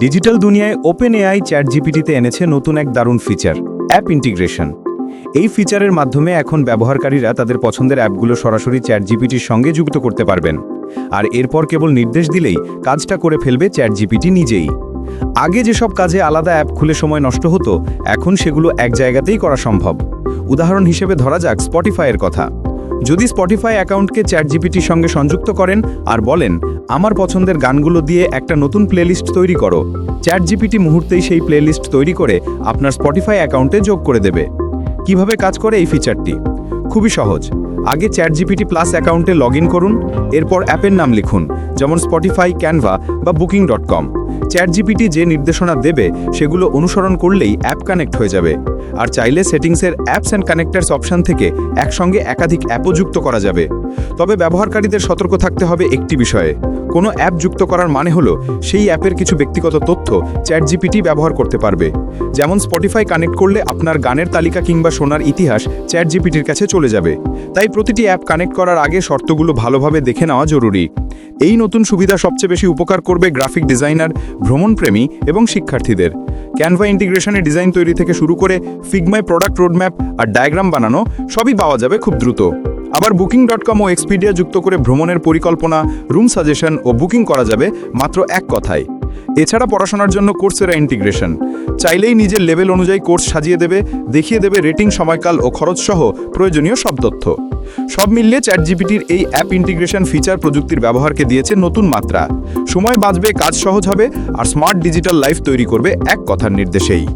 Digital দুনিয়ায় OpenAI চ্যাটজিপিটিতে এনেছে নতুন এক দারুণ ফিচার, অ্যাপ ইন্টিগ্রেশন। এই ফিচারের মাধ্যমে এখন ব্যবহারকারীরা তাদের পছন্দের অ্যাপগুলো সরাসরি চ্যাটজিপিটির সঙ্গে যুক্ত করতে পারবেন, আর এরপর কেবল নির্দেশ দিলেই কাজটা করে ফেলবে চ্যাটজিপিটি নিজেই। আগে যেসব কাজে আলাদা অ্যাপ খুলে সময় নষ্ট হতো, এখন সেগুলো এক জায়গাতেই করা সম্ভব। উদাহরণ হিসেবে ধরা যাক স্পটিফাইয়ের কথা। যদি স্পটিফাই অ্যাকাউন্টকে চ্যাটজিপিটির সঙ্গে সংযুক্ত করেন আর বলেন, আমার পছন্দের গানগুলো দিয়ে একটা নতুন প্লেলিস্ট তৈরি করো, চ্যাটজিপিটি মুহূর্তেই সেই প্লেলিস্ট তৈরি করে আপনার স্পটিফাই অ্যাকাউন্টে যোগ করে দেবে। কিভাবে কাজ করে এই ফিচারটি? খুবই সহজ। আগে চ্যাটজিপিটি প্লাস অ্যাকাউন্টে লগ করুন, এরপর অ্যাপের নাম লিখুন, যেমন স্পটিফাই, ক্যানভা বা বুকিং.com। চ্যাটজিপিটি যে নির্দেশনা দেবে সেগুলো অনুসরণ করলেই অ্যাপ কানেক্ট হয়ে যাবে। আর চাইলে সেটিংসের অ্যাপস অ্যান্ড কানেক্টার্স অপশান থেকে একসঙ্গে একাধিক অ্যাপও যুক্ত করা যাবে। তবে ব্যবহারকারীদের সতর্ক থাকতে হবে একটি বিষয়ে। কোনো অ্যাপ যুক্ত করার মানে হলো সেই অ্যাপের কিছু ব্যক্তিগত তথ্য চ্যাটজিপিটি ব্যবহার করতে পারবে। যেমন স্পটিফাই কানেক্ট করলে আপনার গানের তালিকা কিংবা শোনার ইতিহাস চ্যাটজিপিটির কাছে চলে যাবে। তাই প্রতিটি অ্যাপ কানেক্ট করার আগে শর্তগুলো ভালোভাবে দেখে নেওয়া জরুরি। এই নতুন সুবিধা সবচেয়ে বেশি উপকার করবে গ্রাফিক ডিজাইনার, ভ্রমণপ্রেমী এবং শিক্ষার্থীদের। ক্যানভা ইন্টিগ্রেশনে ডিজাইন তৈরি থেকে শুরু করে ফিগমায় প্রোডাক্ট রোডম্যাপ আর ডায়াগ্রাম বানানো সবই পাওয়া যাবে খুব দ্রুত। আবার বুকিং.com ও এক্সপিডিয়া যুক্ত করে ভ্রমণের পরিকল্পনা, রুম সাজেশন ও বুকিং করা যাবে মাত্র এক কথায়। এছাড়া পড়াশোনার জন্য কোর্সেরা ইন্টিগ্রেশন। চাইলেই নিজের লেভেল অনুযায়ী কোর্স সাজিয়ে দেবে, দেখিয়ে দেবে রেটিং, সময়কাল ও খরচ সহ প্রয়োজনীয় সব তথ্য। সব মিলিয়ে চ্যাটজিপিটির এই অ্যাপ ইন্টিগ্রেশন ফিচার প্রযুক্তির ব্যবহারকে দিয়েছে নতুন মাত্রা। সময় বাঁচবে, কাজ সহজ হবে আর স্মার্ট ডিজিটাল লাইফ তৈরি করবে এক কথার নির্দেশেই।